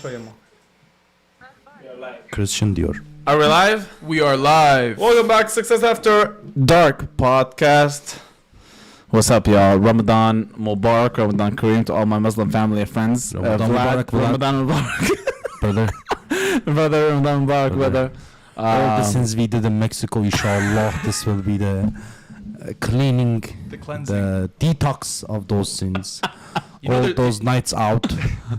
şöyle mi? Christian diyor. Are we live? We are live. Welcome back, Success After Dark podcast. What's up, y'all? Ramadan Mubarak, Ramadan Kareem to all my Muslim family and friends. Ramadan Mubarak, Ramadan Mubarak. brother. Brother, Ramadan Mubarak, brother. All the sins we did in Mexico, inshallah, this will be the cleaning, The cleansing. the detox of those sins. You know All there- those nights out,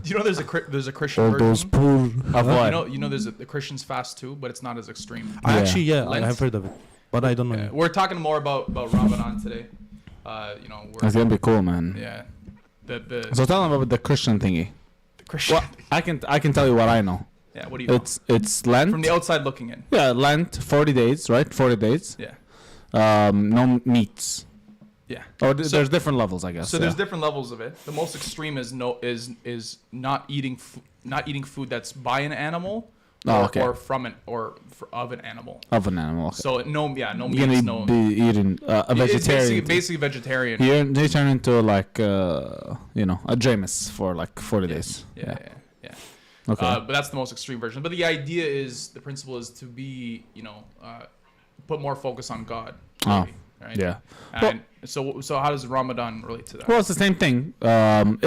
You know, there's a Christian all version. those poor. Of what? You know, the Christians fast too, but it's not as extreme. I actually, yeah, Lent. I have heard of it, but I don't know. Yeah, we're talking more about Ramadan today. You know, It's gonna be cool, man. yeah, the So tell them about the Christian thingy. Christian. Well, I can tell you what I know. Yeah, what do you know? It's Lent. From the outside looking in. Yeah, Lent, 40 days, right? 40 days. Yeah, No meats. yeah. Or So- there's different levels, I guess. So there's yeah. different levels of it. The most extreme is not eating food that's by an animal, Oh, okay. or from an of an animal. Of an animal. Okay. So no You're meats, gonna no. be eating a It's vegetarian. basically vegetarian. They turn into like a Jameis for like 40 days. Yeah. Okay. But that's the most extreme version. But the idea is, the principle is to be, put more focus on God. Oh, really, right? yeah. And so how does Ramadan relate to that? Well, it's the same thing.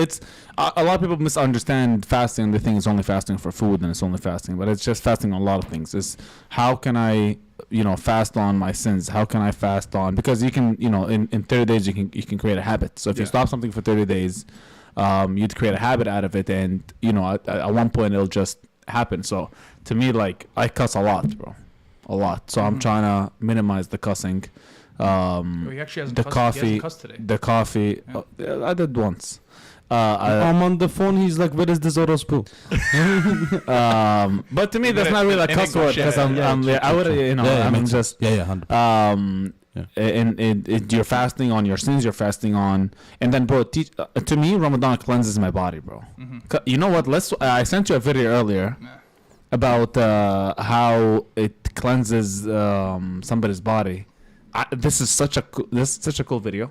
It's a lot of people misunderstand fasting. They think it's only fasting for food and it's only fasting, but it's just fasting on a lot of things. It's how can I, fast on my sins? How can I fast on? Because you can, in 30 days you can create a habit. So if you Yeah. stop something for 30 days, you'd create a habit out of it, and at one point it'll just happen. So to me, like, I cuss a lot, bro, a lot. So I'm trying to minimize the cussing. He actually hasn't The cussed, he coffee, hasn't cussed today. the coffee. I did once. I'm on the phone. He's like, "Where is the Zoro's pool?" But to me, that's not really a In cuss English, word because yeah, I would, I mean, just yeah, 100%. and you're fasting on your sins. You're fasting on, and then, bro, to me, Ramadan cleanses my body, bro. You know what? I sent you a video earlier Yeah. about how it cleanses somebody's body. This is such a cool video.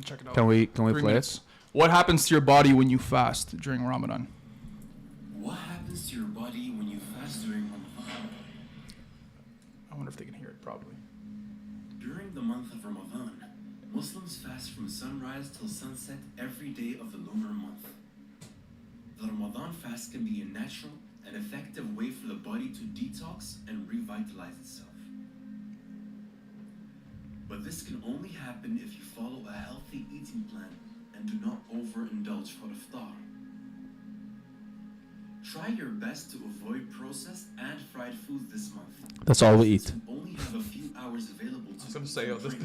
Check it out. Can we 3 play minutes. it? What happens to your body when you fast during Ramadan? What happens to your body when you fast during Ramadan? I wonder if they can hear it properly. During the month of Ramadan, Muslims fast from sunrise till sunset every day of the lunar month. The Ramadan fast can be a natural and effective way for the body to detox and revitalize itself. But this can only happen if you follow a healthy eating plan and do not overindulge for iftar. Try your best to avoid processed and fried foods this month. That's all we eat. Since you only have a few hours available to I was gonna eat say, and drink.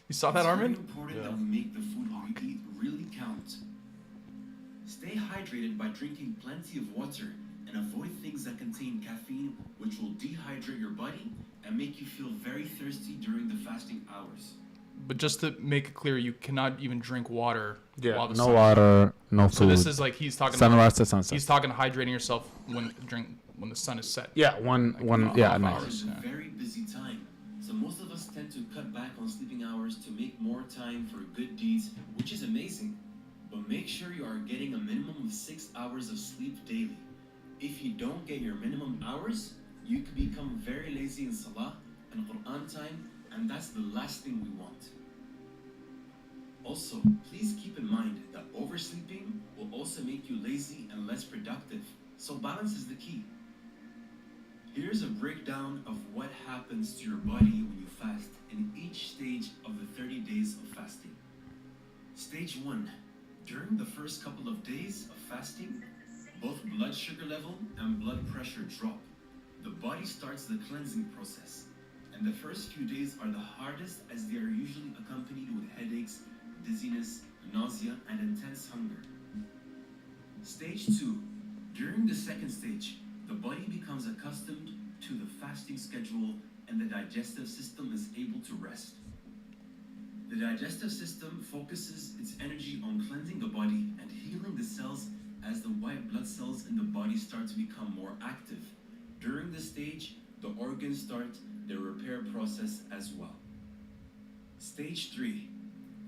You saw that, It's very Armin? important that we make the food we eat really count. Stay hydrated by drinking plenty of water and avoid things that contain caffeine, which will dehydrate your body and make you feel very thirsty during the fasting hours. But just to make it clear, you cannot even drink water while the No sun. water, no food. So this is like he's talking. Sunrise to sunset. He's talking hydrating yourself when the sun is set. Yeah, one, half nice. hours. This is Yeah. a very busy time, so most of us tend to cut back on sleeping hours to make more time for good deeds, which is amazing. But make sure you are getting a minimum of 6 hours of sleep daily. If you don't get your minimum hours, you could become very lazy in Salah and Quran time, and that's the last thing we want. Also, please keep in mind that oversleeping will also make you lazy and less productive, so balance is the key. Here's a breakdown of what happens to your body when you fast in each stage of the 30 days of fasting. Stage 1. During the first couple of days of fasting, both blood sugar level and blood pressure drop. The body starts the cleansing process, and the first few days are the hardest as they are usually accompanied with headaches, dizziness, nausea, and intense hunger. Stage 2. During the second stage, the body becomes accustomed to the fasting schedule and the digestive system is able to rest. The digestive system focuses its energy on cleansing the body and healing the cells as the white blood cells in the body start to become more active. During this stage, the organs start their repair process as well. Stage 3.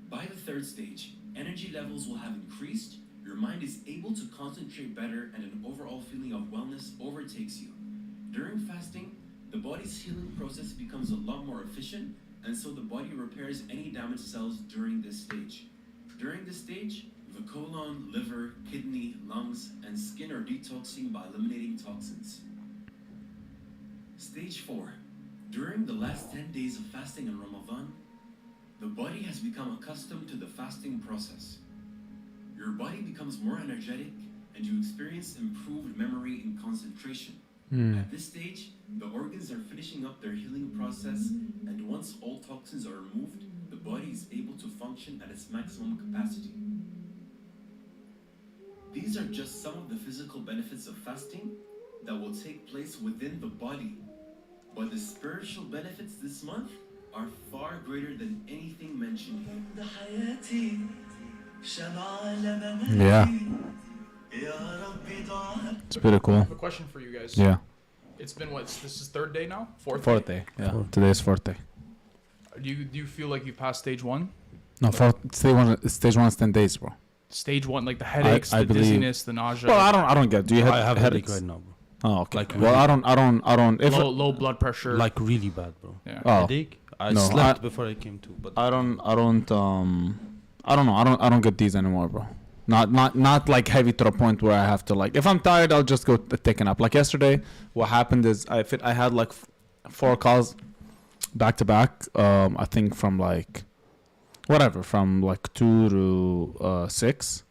By the third stage, energy levels will have increased, your mind is able to concentrate better and an overall feeling of wellness overtakes you. During fasting, the body's healing process becomes a lot more efficient, and so the body repairs any damaged cells during this stage. During this stage, the colon, liver, kidney, lungs, and skin are detoxing by eliminating toxins. Stage 4. During the last 10 days of fasting in Ramadan, the body has become accustomed to the fasting process. Your body becomes more energetic and you experience improved memory and concentration. At this stage, the organs are finishing up their healing process, and once all toxins are removed, the body is able to function at its maximum capacity. These are just some of the physical benefits of fasting that will take place within the body. But the spiritual benefits this month are far greater than anything mentioned here. Yeah. It's pretty I cool. have a question for you guys. Yeah. It's been what? This is third day now? Fourth day. Yeah. Today is fourth day. Do you feel like you passed stage one? No, stage one is 10 days, bro. Stage one, like the headaches, I the believe- dizziness, the nausea. Well, I don't get. Do you have I have headaches headache right now, bro. Oh, okay. Like, Well, I don't. If low blood pressure. Like really bad, bro. yeah. oh, Headache. I No, slept before I came to, but I don't know. I don't get these anymore, bro. Not like heavy to the point where I have to like. If I'm tired, I'll just go take a nap. Like yesterday, what happened is I had like 4 calls back to back. I think from like from like 2 to 6.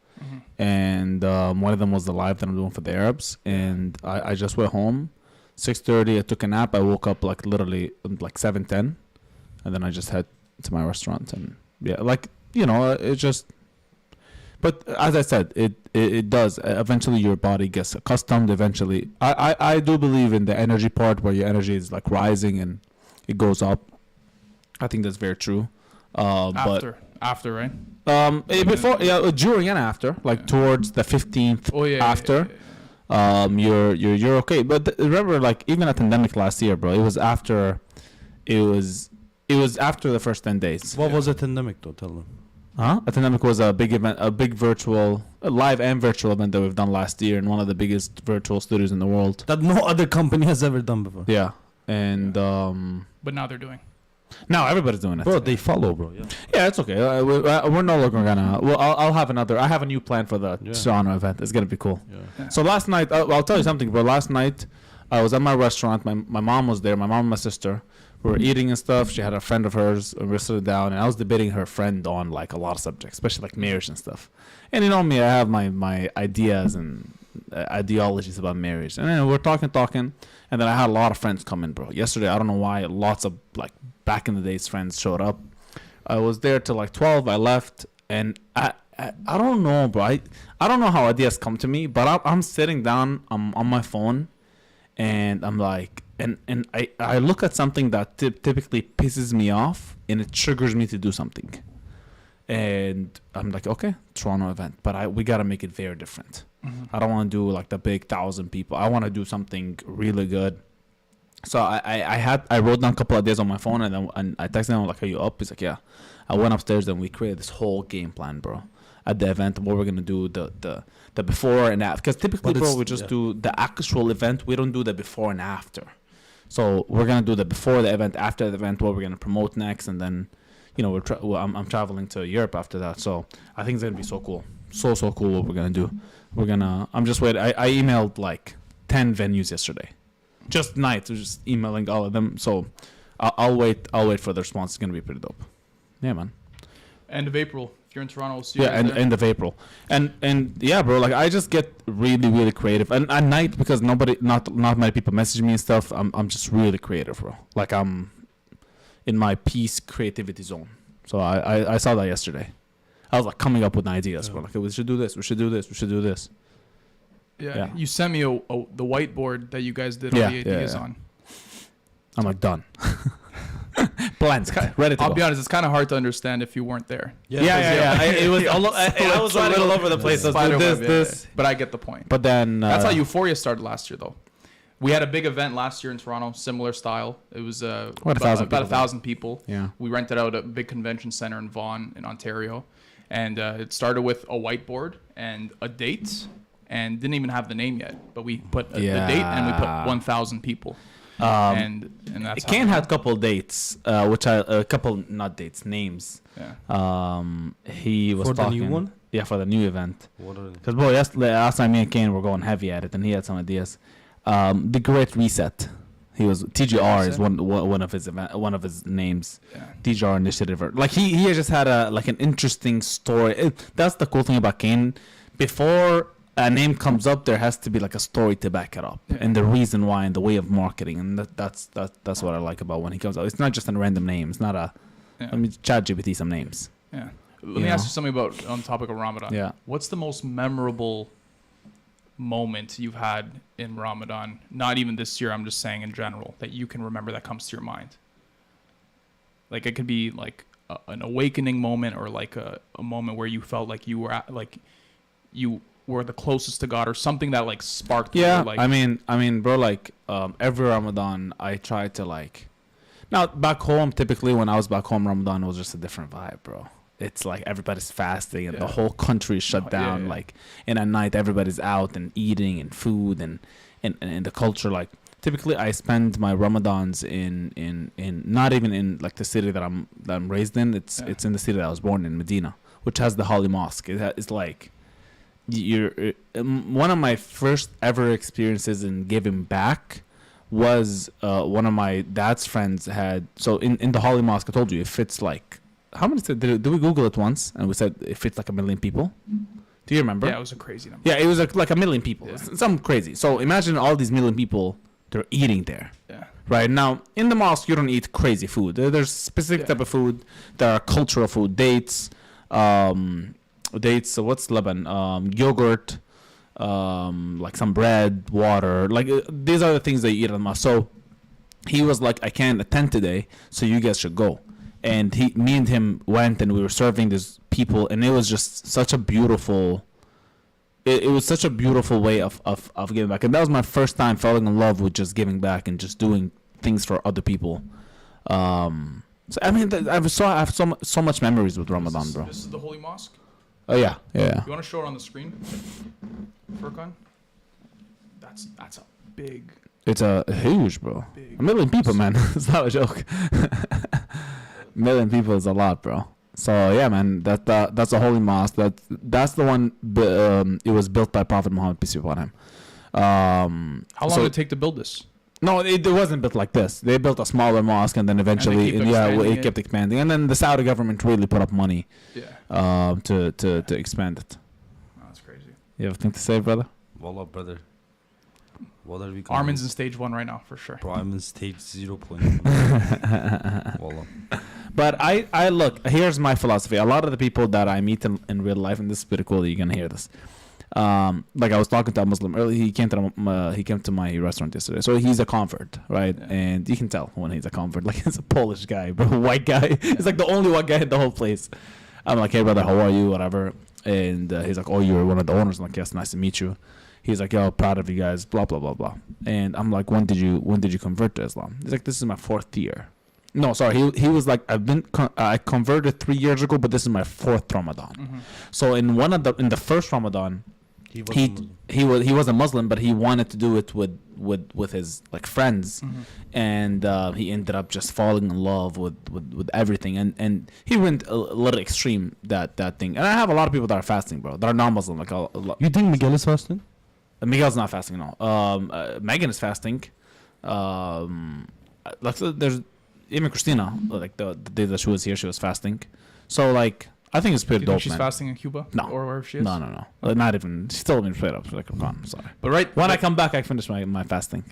And one of them was the live that I'm doing for the Arabs, and I just went home 6:30. I took a nap. I woke up like literally like 7:10, and then I just head to my restaurant. And yeah, like it just. But as I said, it does eventually. Your body gets accustomed. Eventually, I do believe in the energy part where your energy is like rising and it goes up. I think that's very true. After, right? Before, during and after, like towards the 15th after, you're okay. But remember, like even at pandemic last year, bro, it was after the first 10 days. what was a pandemic though? Tell them. A pandemic was a big event, a big virtual, live and virtual event that we've done last year in one of the biggest virtual studios in the world. That no other company has ever done before. Yeah, and But now they're doing. now everybody's doing it. Bro, they follow, bro. Yeah. Yeah, it's okay. We're no longer gonna. Well, I'll have another. I have a new plan for the Toronto event. It's gonna be cool. Yeah. So last night, I'll tell you something, bro. Last night, I was at my restaurant. My mom was there. My mom and my sister. We were eating and stuff. She had a friend of hers, and we were sitting down, and I was debating her friend on like a lot of subjects, especially like marriage and stuff. And you know me, I have my ideas and ideologies about marriage. And then we're talking, and then I had a lot of friends come in, bro. Yesterday, I don't know why, lots of like back in the days friends showed up. I was there till like 12. I left, and I don't know, bro. I don't know how ideas come to me, but I'm sitting down, I'm on my phone, and I'm like, and I look at something that typically pisses me off, and it triggers me to do something. And I'm like, okay, Toronto event, but we gotta make it very different. I don't want to do like the big 1,000 people. I want to do something really good. So I wrote down a couple of ideas on my phone, and then I texted him like, "Are you up?" He's like, "Yeah." I went upstairs, and we created this whole game plan, bro, at the event. What we're gonna do, the before and after, because typically, bro, we just do the actual event. We don't do the before and after. So we're gonna do the before the event, after the event, what we're gonna promote next, and then, I'm traveling to Europe after that. So I think it's gonna be so cool, so cool what we're gonna do. I'm just waiting. I emailed like 10 venues yesterday. Just nights, just emailing all of them. So I'll wait for the response. It's gonna be pretty dope. Yeah, man. End of April. If you're in Toronto, we'll see you. Yeah, end of April. And yeah, bro. Like I just get really creative. And at night, because not many people message me and stuff. I'm just really creative, bro. Like I'm in my peace creativity zone. So I saw that yesterday. I was like coming up with ideas, bro. Like we should do this. We should do this. We should do this. Yeah. You sent me the whiteboard that you guys did all the ideas on. I'm like done. Plans ready to I'll go. be honest, it's kind of hard to understand if you weren't there. Yeah. It was I was a little over the place. This. But I get the point. But then That's how Euphoria started last year, though. We had a big event last year in Toronto, similar style. It was about 1,000 people. Yeah. We rented out a big convention center in Vaughan, in Ontario. and it started with a whiteboard and a date, and didn't even have the name yet. But we put the date, and we put 1,000 people. And that's Kane had a couple dates, a couple not dates, names. Yeah. He was For the talking, new one? Yeah, for the new event. What are they? Because last time me and Kane were going heavy at it, and he had some ideas. The Great Reset. He was TGR is one of his names. Yeah. TGR initiative. Like he just had an interesting story. That's the cool thing about Kane. Before a name comes up, there has to be like a story to back it up, and the reason why, and the way of marketing, and that's what I like about when he comes out. It's not just a random name. It's not a let me chat GPT some names. Yeah. Let me ask you something about on the topic of Ramadan. Yeah. What's the most memorable moment you've had in Ramadan? Not even this year, I'm just saying in general, that you can remember that comes to your mind. Like it could be like an awakening moment, or like a moment where you felt like you were the closest to God, or something that like sparked. Yeah, like, I mean, bro, like every Ramadan, I try to like. Now back home, typically when I was back home, Ramadan was just a different vibe, bro. It's like everybody's fasting and the whole country is shut down. Like, and at night everybody's out and eating and food and the culture. Like, typically I spend my Ramadans in not even in like the city that I'm raised in. It's in the city that I was born in, Medina, which has the Holy Mosque. It's like one of my first ever experiences in giving back was one of my dad's friends had. So in the Holy Mosque, I told you, it fits like, how many did we Google it once and we said it fits like 1 million people? Do you remember? Yeah, it was a crazy number. Yeah, it was like 1 million people. Yeah. Something crazy. So imagine all these million people, they're eating there. Yeah. Right now, in the mosque, you don't eat crazy food. There's specific type of food. There are cultural food, dates. So what's Lebanon? Yogurt, like some bread, water. Like these are the things that you eat at the mosque. So he was like, I can't attend today, so you guys should go. And me and him went, and we were serving these people, and it was just such a beautiful. It was such a beautiful way of giving back, and that was my first time falling in love with just giving back and just doing things for other people. So I mean, I have so much memories with Ramadan, bro. This is the Holy Mosque. Oh yeah. You want to show it on the screen, Furkan? That's a big. It's a huge, bro. Big. 1 million people, man. It's not a joke. 1 million people is a lot, bro. So yeah, man, that's a holy mosque. That's the one. It was built by Prophet Muhammad, peace be upon him. How long did it take to build this? No, it wasn't built like this. They built a smaller mosque, and then eventually, it kept expanding. And then the Saudi government really put up money, to expand it. Oh, that's crazy. You have anything to say, brother? Wallah, brother. What are we? Armin's in stage 1 right now, for sure. Bro, I'm in stage 0.1. Wallah. But I look, here's my philosophy. A lot of the people that I meet in real life, and this is pretty cool that you're gonna hear this. Like I was talking to a Muslim earlier. He came to my restaurant yesterday. So he's a convert, right? Yeah. And you can tell when he's a convert. Like, he's a Polish guy, bro, white guy. He's like the only white guy in the whole place. I'm like, hey brother, how are you? Whatever. And he's like, oh, you're one of the owners. I'm like, yes, nice to meet you. He's like, yo, proud of you guys, blah blah blah blah. And I'm like, when did you convert to Islam? He's like, this is my 4th year. No, sorry. He was like, I converted 3 years ago, but this is my 4th Ramadan. Mm-hmm. So in the first Ramadan, he was a Muslim, but he wanted to do it with his like friends, and he ended up just falling in love with everything, and he went a little extreme that thing. And I have a lot of people that are fasting, bro, that are non-Muslim. Like you think Miguel is fasting? Miguel's not fasting, no. Megan is fasting. Like there's even Christina, like the day that she was here, she was fasting. So like, I think it's pretty dope, she's man. fasting in Cuba? No. Or wherever she is? No. Not even. She's still been straight up. Like, I'm sorry. But when I come back, I finish my fasting.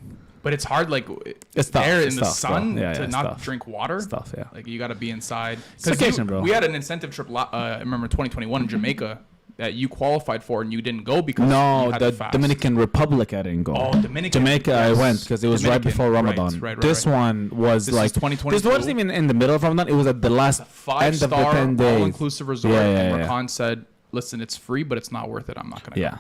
But it's hard, like, it's tough. there it's in the tough, sun to not tough. drink water. It's tough, yeah. Like, you got to be inside. Vacation, bro. We had an incentive trip, I remember 2021 in Jamaica, that you qualified for and you didn't go because you had to fast. Dominican Republic I didn't go. Oh, Dominican. Jamaica, yes. I went because it was right before Ramadan. Right, this one was like 2022. This wasn't even in the middle of Ramadan. It was at the last end of the 10 days. All-inclusive resort. And Rakan said, "Listen, it's free, but it's not worth it. I'm not gonna." Yeah,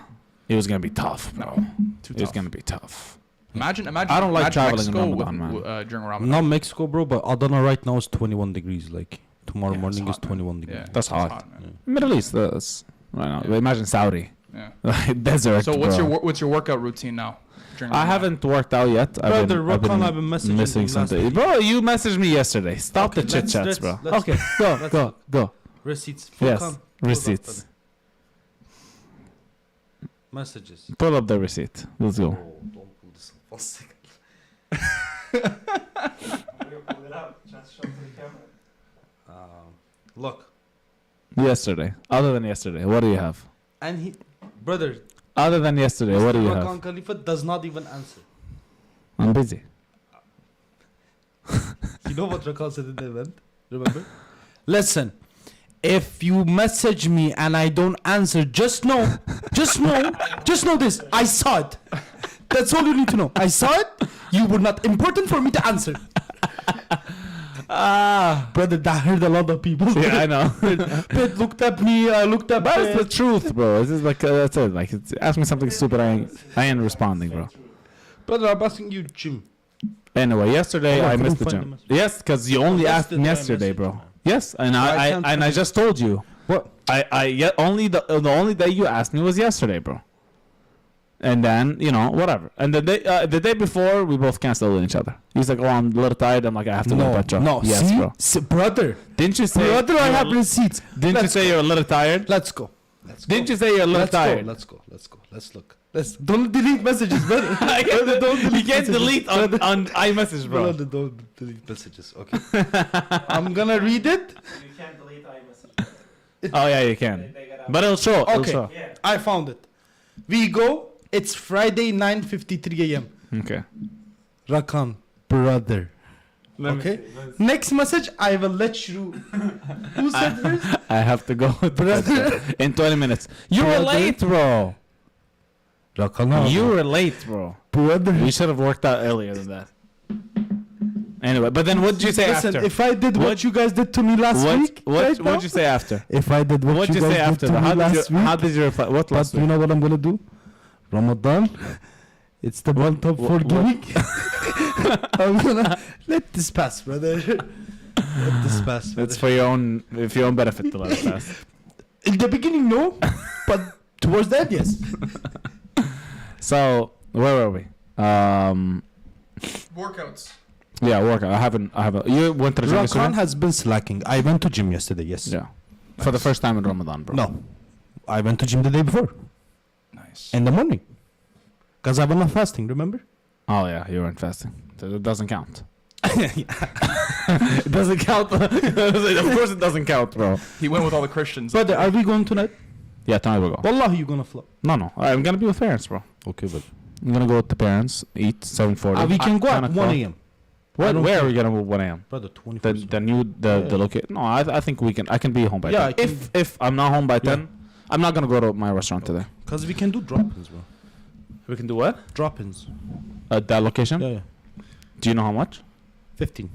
it was gonna be tough, bro. No, too tough. It was gonna be tough. Imagine. I don't like traveling Mexico in Ramadan, man. during Ramadan. Not Mexico, bro, but Adana right now is 21 degrees. Like, Tomorrow Yeah, morning it's is hot, man. 21 degrees. Yeah, That's it's hot. man. Middle East, that's right now. Yeah. Imagine Saudi, Yeah. desert. So what's bro. what's your workout routine now? during I Ramadan? haven't worked out yet. Brother, Rokan, I've been messaging missing him last something. week. Bro, you messaged me yesterday. Stop Okay, the chit chats, bro. let's- Okay, go, let's- go, go. Receipts. Yes, Furkan, receipts. Messages. Pull up the receipt. Let's go. Oh, don't pull this up. 1 second. Look. Yesterday. Other than yesterday, what do you have? And he, brother, Other than yesterday, what do you Rokan have? Khalifa does not even answer. I'm busy. You know what Rokan said in the event? Remember? Listen, if you message me and I don't answer, just know this. I saw it. That's all you need to know. I saw it. You were not important for me to answer. Brother, that hurt a lot of people. Yeah, I know. Pet looked at me. I looked at But it's the Pet. truth, bro. It's just like that's it. Like, ask me something stupid. I ain't responding, bro. Brother, I'm asking you, Jim. Anyway, yesterday Oh, I I missed the couldn't find gym. the message. Yes, because you only That's asked the me time yesterday, message, bro. man. Yes, and I I can't and I find just told you. What? Only the only day you asked me was yesterday, bro. And then whatever. And the day before we both canceled each other. He's like, "Oh, I'm a little tired." I'm like, "I have to go to Petra." No, Yes, see? bro. Brother, Didn't you say? brother, I you're have a- receipts. Didn't you Let's say you're a little tired? Let's go. Let's go. Didn't you say you're a little Let's tired? go. Let's go. Let's go. Let's look. Don't delete messages, brother. Brother, don't You delete can't messages. delete on iMessage, bro. Brother, don't delete messages. Okay. I'm gonna read it. You can't delete iMessage. Oh yeah, you can. But it'll show. It'll Okay. show. Yeah. I found it. We go. It's Friday, 9:53 a.m. Okay. Rakan, brother. Okay. Next message, I will let you. Who said first? I have to go Brother. in 20 minutes. You were Brother. late, bro. Rakan, You were late, bro. brother. We should have worked out earlier than that. Anyway, but then what did you say Listen, after? if I did what What- you guys did to me last week, right What did you say after? if I did what What you did you guys say did after? to me How last week, how did you reply? What but last you week? know what I'm gonna do? Ramadan, it's the month of what- forgiving. I'm gonna let this pass, brother. Let this pass. Brother. It's for your own benefit to let it pass. In the beginning, no, but towards that, yes. So where were we? Workouts. Yeah, workout. I haven't. You went to the gym Rakan yesterday? has been slacking. I went to gym yesterday. Yes. Yeah. For the first time in Ramadan, bro. No, I went to gym the day before Nice. in the morning, cause I was not fasting. Remember? Oh yeah, you weren't fasting. It doesn't count. It doesn't count. Of course it doesn't count, bro. He went with all the Christians. Brother, are we going tonight? Yeah, tonight we'll go. Wallahi, you gonna flop. No. I'm gonna be with parents, bro. Okay, but I'm gonna go with the parents, eat 7:40. we can go 10 at o'clock. 1 a.m. I Where don't are care. we gonna move 1 a.m.? Brother, 24. The location. No, I think we can. I can be home by Yeah, 10. If I'm not home by 10, I'm not gonna go to my restaurant today. Cause we can do drop-ins, bro. We can do what? Drop-ins. At that location? Yeah. Do you know how much? 15.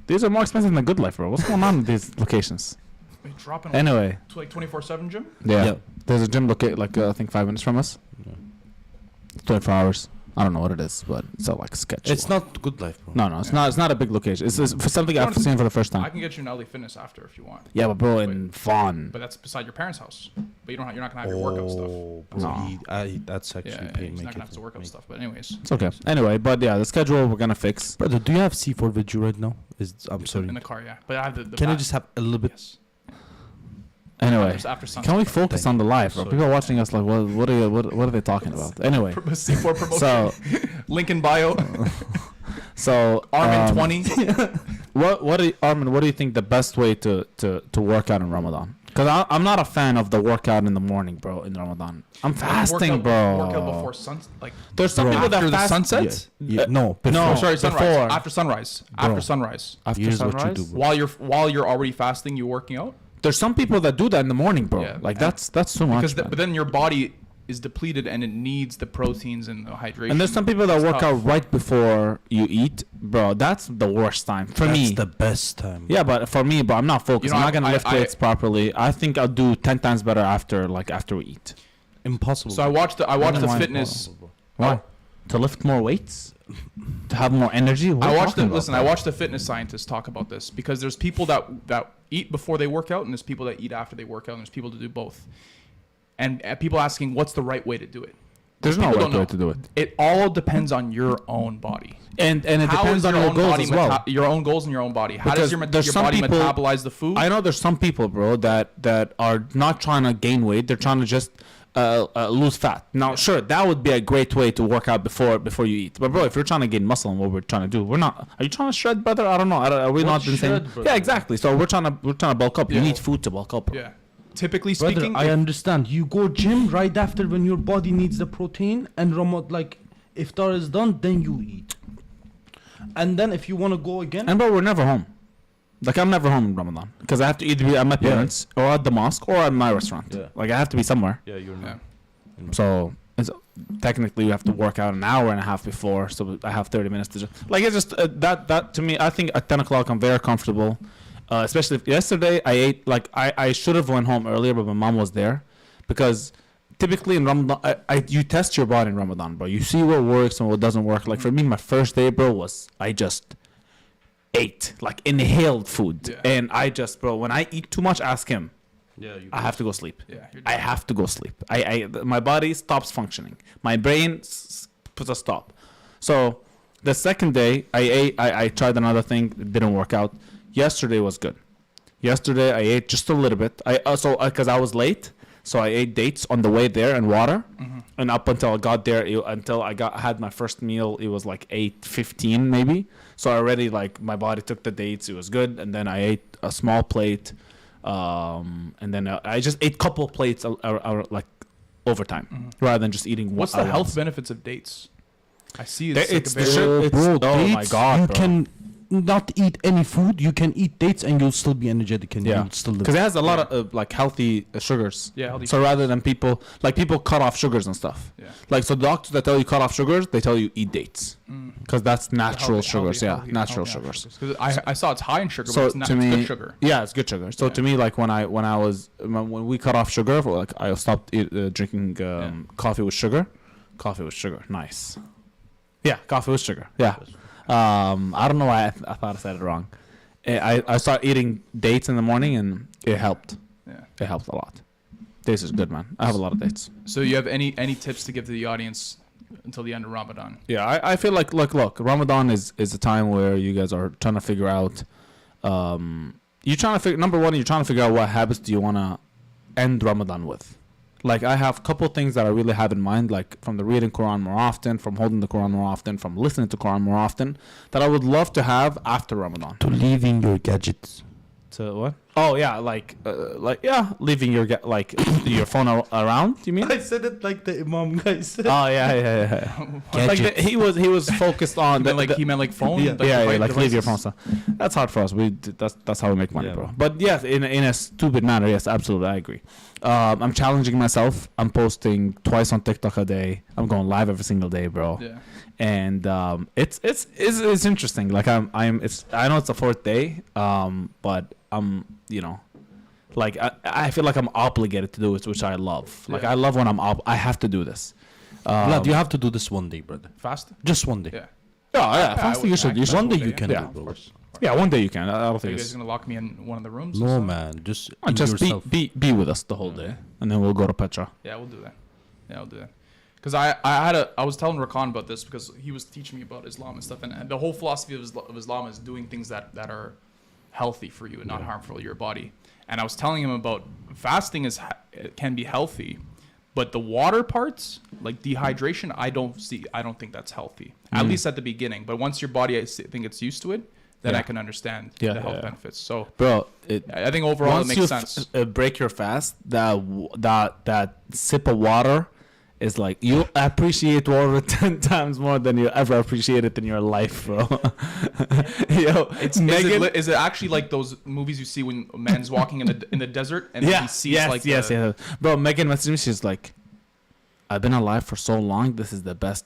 These are more expensive than Good Life, bro. What's going on with these locations? Wait, dropping Anyway, to like 24/7 gym. yeah. Yeah. There's a gym like I think 5 minutes from us. Yeah. 24 hours. I don't know what it is, but it's like sketch. It's not good life, bro. No, it's not. It's not a big location. It's for something I've seen for the first I time. can get you an LA Fitness after if you want. Yeah, but bro, in Vaughan. But that's beside your parents' house. But you're not gonna have your workout stuff. Oh, No. bro. That's Yeah, actually yeah, pain. he's not Make gonna have to it, work out make- stuff. But anyways, It's okay. Anyway, but yeah, the schedule we're gonna fix. Brother, do you have C4 with you right now? I'm sorry. in the car, yeah. But I have the Can I back- just have a little bit? Yes. Anyway, After sunset. can we focus on the live, bro? Sorry. People are watching us like, what are they talking about? Anyway, C4 promotion. so Link in bio. Armin 20. Armin, what do you think the best way to work out in Ramadan? Because I'm not a fan of the workout in the morning, bro. In Ramadan, I'm fasting, bro. Workout before sunset. Like There's some people that after the fast. sunset. Yeah, no, No, Sorry, sunrise. before. After sunrise. Bro. After sunrise. After Here's what you sunrise. do, bro. While you're already fasting, you working out. There's some people that do that in the morning, bro. Yeah. Like that's too much. Because man. but then your body is depleted and it needs the proteins and the hydration. And there's some people that It's work tough. out right before you eat, bro. That's the worst time for That's me. the best time. Yeah, but for me, bro, I'm not focused. You know, I'm not gonna I- lift I- weights properly. I think I'll do 10 times better after we eat. Impossible. So I watched the Why fitness. Why? To lift more weights? to have more energy. What are I you watched talking the about, listen. bro? I watched the fitness scientists talk about this because there's people that eat before they work out, and there's people that eat after they work out, and there's people to do both. And people asking what's the right way to do it. There's no People right don't know. way to do it, It all depends on your own body. and it How depends is on your own goals body as well. your own goals in your own body. How Because does there's your some body people- metabolize the food? I know there's some people, bro, that are not trying to gain weight. They're trying to just lose fat. Now, sure, that would be a great way to work out before you eat. But bro, if you're trying to gain muscle and what we're trying to do, we're not. Are you trying to shred, brother? I don't know. Are we not the same? shred, brother? Yeah, exactly. So we're trying to bulk up. You Yeah. need food to bulk up. Bro. Yeah. Typically Brother, speaking, I understand. You go gym right after when your body needs the protein, and like iftar is done, then you eat. And then if you want to go again, And bro, we're never home. Like I'm never home in Ramadan because I have to either be at my parents or at the mosque or at my restaurant. Yeah. Like I have to be somewhere. yeah, you're yeah. So technically you have to work out an hour and a half before, so I have 30 minutes to just like it's just that to me. I think at 10 o'clock I'm very comfortable, especially if yesterday I ate like I should have went home earlier, but my mom was there because typically in Ramadan you test your body in Ramadan, bro. You see what works and what doesn't work. Like for me, my first day, bro, was I just ate like inhaled food, Yeah. and I just bro when I eat too much, ask him. yeah, you I have to go sleep. Yeah, you're I have to go sleep. My body stops functioning. My brain puts a stop. So the second day I ate. I tried another thing. It didn't work out. Yesterday was good. Yesterday I ate just a little bit. I also because I was late, so I ate dates on the way there and water. Mm-hmm. And up until I got there, until I had my first meal, it was like 8:15 maybe. So already like my body took the dates. It was good, and then I ate a small plate. And then I just ate couple plates like over time rather than just eating one. What's the health benefits of dates? I see They- it's, like it's a the very, shit. It's- bro, oh my dates, God, you bro. can not eat any food. You can eat dates and you'll still be energetic and Yeah, you'll still live. because it has a lot of like healthy sugars. Yeah, healthy So rather than people cut off sugars and stuff. yeah. Like so, doctors that tell you cut off sugars, they tell you eat dates because that's natural Healthy- sugars. healthy- Yeah, natural healthy sugars. 'Cause I saw it's high in sugar, So but it's not to it's me, good sugar. yeah, it's good sugar. So Yeah. to me, like when we cut off sugar, like I stopped drinking coffee with sugar. Coffee with sugar, nice. Yeah, coffee with sugar. Yeah. I don't know why I thought I said it wrong. I started eating dates in the morning and it helped. Yeah. It helped a lot. Dates is good, man. I have a lot of dates. So you have any tips to give to the audience until the end of Ramadan? Yeah, I feel like look, Ramadan is a time where you guys are trying to figure out. You're trying to figure number one. You're trying to figure out what habits do you want to end Ramadan with. Like I have a couple things that I really have in mind, like from the reading Quran more often, from holding the Quran more often, from listening to Quran more often, that I would love to have after Ramadan. to leaving your gadgets. To what? Oh yeah, like leaving your your phone around. You mean? I said it like the Imam guy said. Oh yeah. Like he was focused on He meant like phone. Yeah. like leave your phone stuff. That's hard for us. That's how we make money, Yeah. bro. But yes, in a stupid manner, yes, absolutely, I agree. I'm challenging myself. I'm posting twice on TikTok a day. I'm going live every single day, bro. Yeah. And it's interesting. Like I know it's the fourth day, but I'm like I feel like I'm obligated to do it, which I love. Like Yeah. I love when I have to do this. Vlad, you have to do this one day, brother. Fast. Just one day. Yeah. Yeah, fasting. You should. One day Yeah. you can Yeah. do, bro. Yeah, one day you can. I don't Are think you guys it's. gonna lock me in one of the rooms? or No, something? man. Just Just yourself. be with us the whole day, and then we'll go to Petra. Yeah, we'll do that. Yeah, I'll do that. Because I was telling Rakan about this because he was teaching me about Islam and stuff, and the whole philosophy of Islam is doing things that are healthy for you and not harmful to your body. And I was telling him about fasting it can be healthy, but the water parts, like dehydration, I don't think that's healthy. At least at the beginning. But once your body, I think it's used to it, then Yeah. I can understand Yeah, the health yeah. benefits. So Bro, I think overall it once makes you sense. break your fast, that sip of water is like you appreciate water 10 times more than you ever appreciate it in your life, bro. Yo, Is it actually like those movies you see when a man's walking in the desert and yeah, he sees yes, like yes, the, yes. Bro, Megan messaged me. She's like, "I've been alive for so long. This is the best.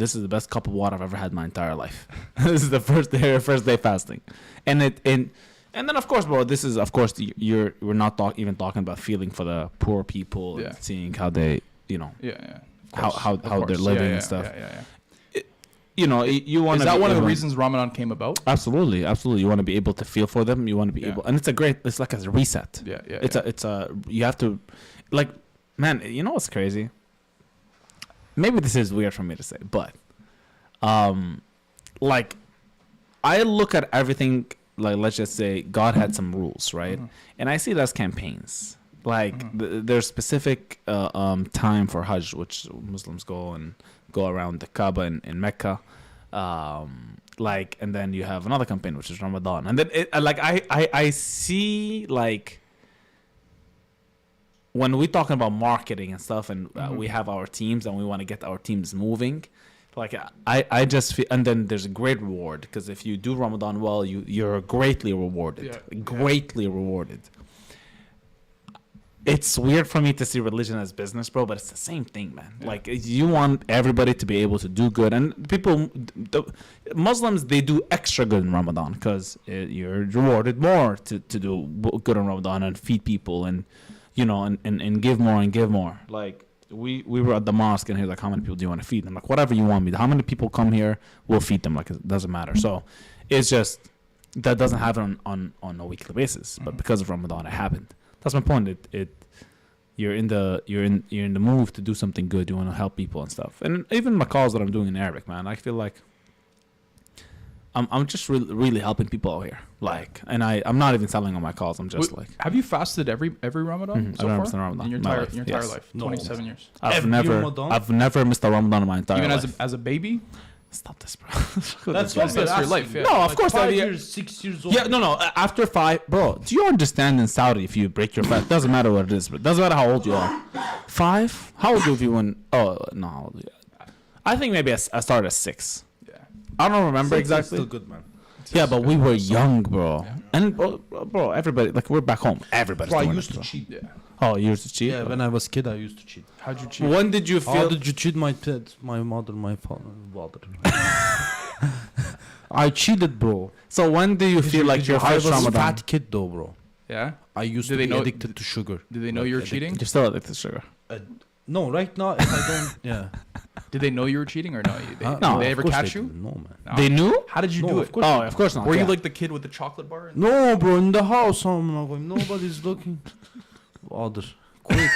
This is the best cup of water I've ever had in my entire life. This is the first day fasting, and then of course, bro. This is of course we're not even talking about feeling for the poor people and seeing how they, yeah. how they're living and stuff. you know, you want Is to. that one of the reasons Ramadan came about? Absolutely, absolutely. You want to be able to feel for them. You want to be able, and it's like a reset. Yeah, yeah. It's a you have to, like, man. You know what's crazy? Maybe this is weird for me to say, but, like, I look at everything like, let's just say God had some rules, right? And I see it as campaigns. Like there's specific time for Hajj, which Muslims go around the Kaaba in Mecca. Like, and then you have another campaign, which is Ramadan. And then I see, like, when we're talking about marketing and stuff, and we have our teams and we want to get our teams moving, like, I just feel, and then there's a great reward, because if you do Ramadan well, you're greatly rewarded. Greatly rewarded. It's weird for me to see religion as business, bro, but it's the same thing, man. Like, you want everybody to be able to do good, and Muslims, they do extra good in Ramadan because you're rewarded more to do good in Ramadan and feed people, and, you know, and give more and give more. Like, we were at the mosque, and he's like, how many people do you want to feed? I'm like, whatever you want me. How many people come here, we'll feed them. Like, it doesn't matter. So it's just that doesn't happen on a weekly basis, but because of Ramadan, it happened. That's my point. You're in the move to do something good. You want to help people and stuff. And even my calls that I'm doing in Arabic, man, I feel like I'm just really helping people out here. Like, and I'm not even selling on my calls. I'm just like. Have you fasted every Ramadan so I've never far? missed a Ramadan In your entire life, No. 27 years. I've Ramadan? never missed a Ramadan in my entire Even life. as a baby? Stop this, bro. That's That's your life. Yeah. No, of course. 5 years, 6 years old. Yeah, no. After 5, bro. Do you understand? In Saudi, if you break your fast, doesn't matter what it is, but doesn't matter how old you are. 5? How old are you when? Oh no, how old are you? I think maybe I started at 6. Yeah. I don't remember 6 is exactly. Still good, man. Yeah, but we were young, bro. And bro, everybody, like, we're back home. Everybody's Bro, I doing used it, to bro. cheat. Yeah. Oh, you used to cheat? Yeah, when I was kid, I used to cheat. How'd you cheat? When did you How feel? did you cheat my mother, my father? I cheated, bro. So when do you feel like your I first was a Ramadan? fat kid, though, bro. Yeah. I used Did to they be know- addicted to sugar. Did they know you were cheating? You're still addicted to sugar. No, right now, if I don't, yeah. Did they know you were cheating or no? No, Did they of ever course catch they you? didn't. No, man. No. They knew? How did you No, do of it? course. Oh, of course not. Were yeah. you like the kid with the chocolate bar? No, bro, in the house, I'm going, nobody's looking. Other, quick.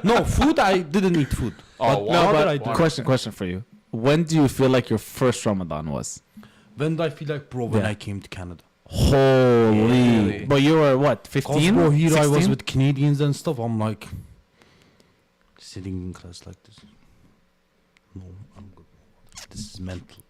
No, food, I didn't eat food. Oh, But No, water, but I did. question for you. When do you feel like your first Ramadan was? When do I feel like, bro, when Yeah. I came to Canada? Holy. Really? But you were what, 'Cause, 15? bro, here I was 16? with Canadians and stuff. I'm like, sitting in class like this. No, I'm good. This is mental.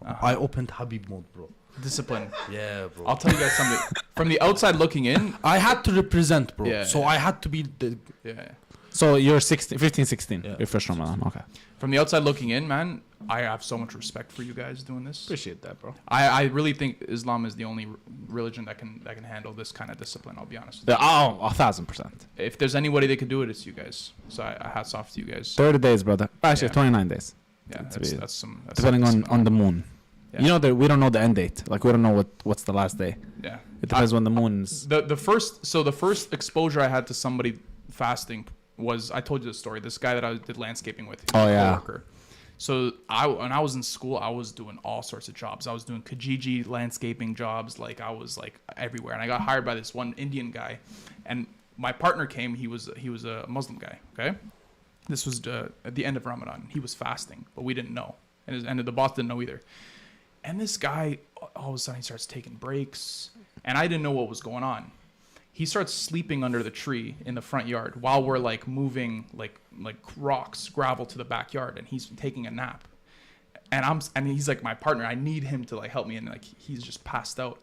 I opened Habib mode, bro. Discipline. Yeah, bro. I'll tell you guys something. From the outside looking in, I had to represent, bro. Yeah, So yeah. I had to be the. yeah. So you're 15, 16. Yeah. Your first Ramadan. Okay. From the outside looking in, man, I have so much respect for you guys doing this. Appreciate that, bro. I really think Islam is the only religion that can handle this kind of discipline. I'll be honest. With Oh, 1,000%. you. If there's anybody that could do it, it's you guys. So I hats off to you guys. 30 days, brother. Actually, Yeah. 29 days. Yeah, to that's, be- that's some. That's Depending some on the moon. Yeah. You know that we don't know the end date. Like, we don't know what's the last day. Yeah. It depends when the moon's. The first exposure I had to somebody fasting was, I told you the story. This guy that I did landscaping with. He was Oh, a yeah. coworker. So when I was in school, I was doing all sorts of jobs. I was doing Kijiji landscaping jobs. Like, I was like everywhere, and I got hired by this one Indian guy, and my partner came. He was a Muslim guy. Okay, this was at the end of Ramadan. He was fasting, but we didn't know, and the boss didn't know either. And this guy, all of a sudden, he starts taking breaks, and I didn't know what was going on. He starts sleeping under the tree in the front yard while we're like moving like rocks, gravel to the backyard, and he's taking a nap. And he's like my partner. I need him to like help me, and like he's just passed out.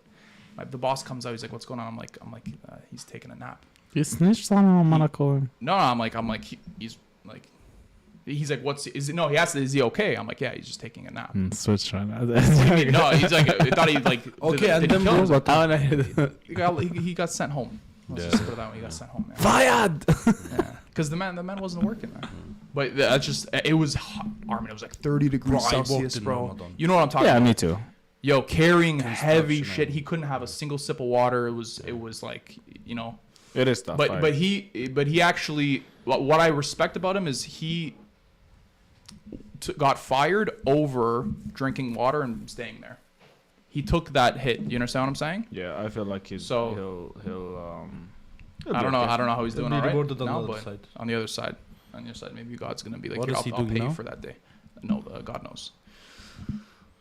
The boss comes out. He's like, "What's going on?" I'm like, he's taking a nap. You snitched on Monaco. No, I'm like, he's like. He's like, no, he asked, is he okay? I'm like, yeah, he's just taking a nap. Switch right now. No, he's like, I thought he like, Okay, and did then he kill bro, him? what? He got sent home. Let's just put it that way. He got sent home, man. Fired! Yeah, because the man wasn't working, man. But that's just, it was hot, Armin. It was like 30 degrees Bro, I worked Celsius, in bro. Ramadan. You know what I'm talking Yeah, about? me too. Yo, carrying heavy Construction, shit. He couldn't have a single sip of water. It was like, you know. It is tough. But he actually, what I respect about him is got fired over drinking water and staying there. He took that hit. You understand what I'm saying? Yeah, I feel like So- he'll I don't know. I don't know how he's doing He'll all be right rewarded on now, the other but side. on the other side, maybe God's gonna be like, What "Here, is he I'll doing pay you now? for that day." No, God knows.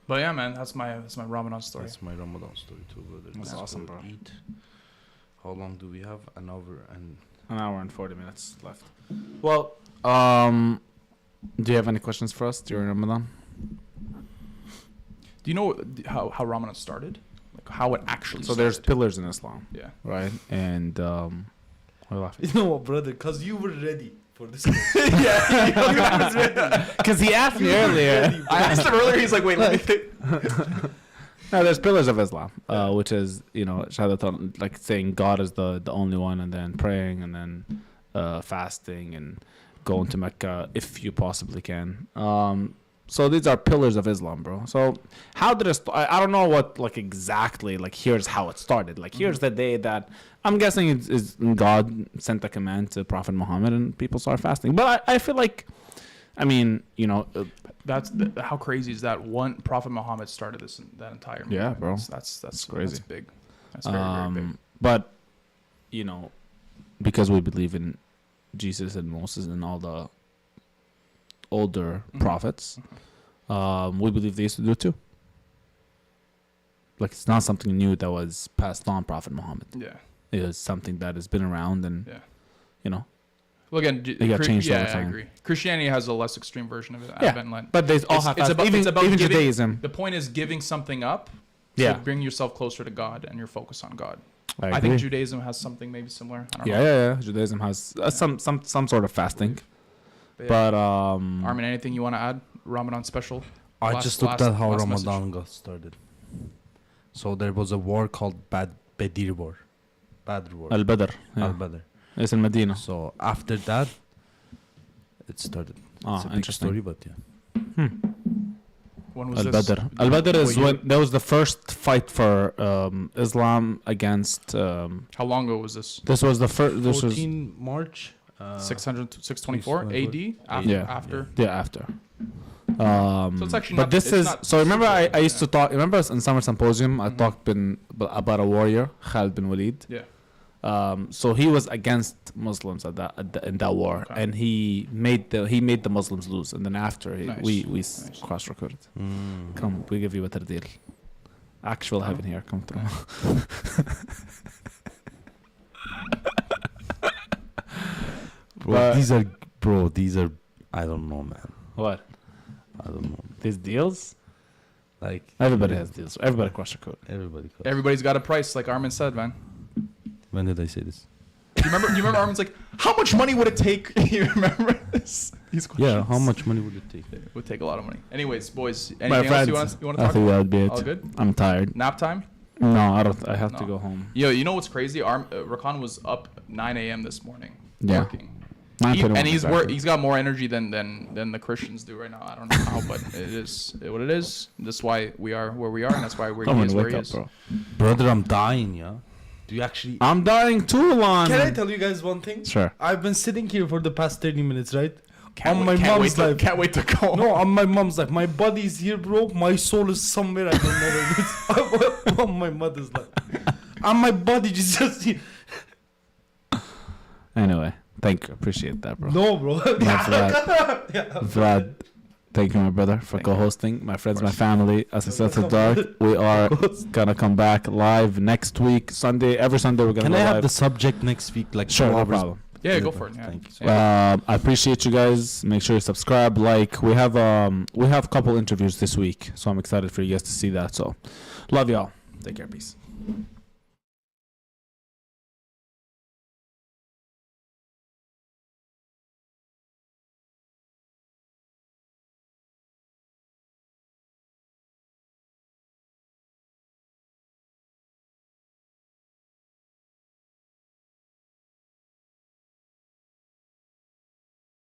But yeah, man, that's my Ramadan story. That's my Ramadan story too, brother. That's Let's awesome, go bro. Eat. How long do we have? An hour and. An hour and 40 minutes left. Well, do you have any questions for us during Ramadan? Do you know how Ramadan started? Like how it actually So started? there's pillars in Islam, Yeah. right? And why are you laughing? You know what, brother? Because you were ready for this. Because he asked me earlier. I asked him earlier. He's like, "Wait, let me think." No, there's pillars of Islam, which is, shahadat, like saying God is the only one, and then praying, and then fasting, and going to Mecca if you possibly can. So these are pillars of Islam, bro. So how did it start? I don't know what, like, exactly, like, here's how it started. Like, here's the day that I'm guessing is God sent a command to Prophet Muhammad and people started fasting. But I feel like, How crazy is that? One Prophet Muhammad started that entire movement. Yeah, bro. That's crazy. That's big. That's very big. But, because we believe in Jesus and Moses and all the older prophets, we believe they used to do it too. Like, it's not something new that was passed on Prophet Muhammad. Yeah. It is something that has been around, and Well, again, They got changed all the I time. agree. Christianity has a less extreme version of it. Yeah, Advent, Lent. but they all have it's about even giving- Judaism. The point is giving something up to Yeah, bring yourself closer to God and your focus on God. I I agree. think Judaism has something maybe similar. I don't know. Yeah. Judaism has some sort of fasting, yeah. but Armin, anything you want to add? Ramadan special. I Last- just looked last- at how last Ramadan got started. So there was a war called Badr War. Badr War. Al-Badr. Al Yeah. Badr. It's in Medina. So after that, it started. Ah, It's a big interesting. story, but yeah. When was this? Al-Badr. Al-Badr is What year? when that was the first fight for Islam against. How long ago was this? This was the first. This was 14 March. 624 AD. After. Yeah. After. after. So it's actually but not. this it's is not so. Remember, super I used to talk. Remember in summer symposium, I Mhm. talked about a warrior, Khalid bin Walid. Yeah. So he was against Muslims in that war, Okay. and he made the Muslims lose. And then after Nice. we Nice. cross recruited. Mm. Come, we give you a better deal. Actual heaven here, come through. Bro, But- these are. I don't know, man. What? I don't know. These deals? Like Everybody has deals. Everybody cross recruit. Everybody. Everybody's got a price, like Armin said, man. When did I say this? You remember Armin's like, how much money would it take? You remember this? These questions. Yeah. How much money would it take? It would take a lot of money. Anyways, boys, My anything else friends, you want to I talk think about? that would be it. All good? I'm tired. Nap time? No, I don't. I have to No. go home. Yo, you know what's crazy? Rakan was up 9 a.m. this morning Yeah. working. 9:21 And exactly. he's got more energy than the Christians do right now. I don't know how, but it is what it is. That's why we are where we are, and that's why I'm he gonna is where wake he up, is. bro. Brother, I'm dying. Yeah. Do you actually? I'm dying too, Lon. Can I tell you guys one thing? Sure. I've been sitting here for the past 30 minutes, right? Can't On wait- my can't mom's wait to- life. Can't wait to go. No, on my mom's life. My body's here, bro. My soul is somewhere. I don't know where it is. On my mother's life. And my body is just here. Anyway, thank you. Appreciate that, bro. No, bro. Vlad, thank you, my brother, for Thank you. co-hosting. My friends, my family, as I said to Dark, we are gonna come back live next week, Sunday. Every Sunday we're gonna Can go I have live. the subject next week? Like Sure, 2 no hours? problem. Yeah, go for it. Yeah. Thank you. Yeah. I appreciate you guys. Make sure you subscribe, like. We have a couple interviews this week, so I'm excited for you guys to see that. So, love y'all. Take care. Peace.